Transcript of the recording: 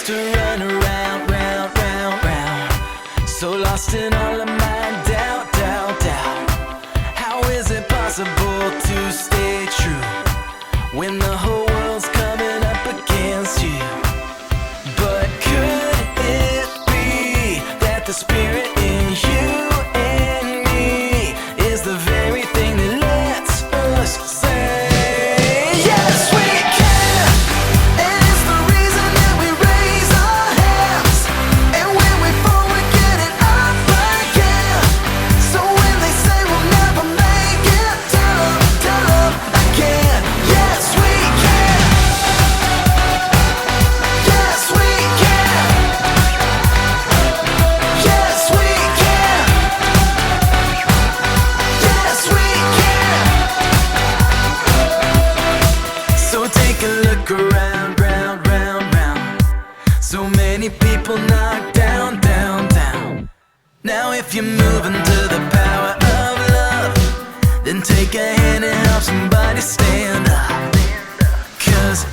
used to run around, round, round, round, so lost in all of my doubt, doubt, doubt. How is it possible to stay true when the whole world's coming up against you? But could it be that the spirit in you and me is the very thing that lets us say yes we can? And it's the reason that we raise our hands, and when we fall we get it up again. So when they say we'll never make it, tell them again, yes we can. Yes we can. Yes we can. Yes we can. So take a look around, round, round, round. So many people knocked down, down, down. Now if you're moving to the power of love, then take a hand and help somebody stand up. 'Cause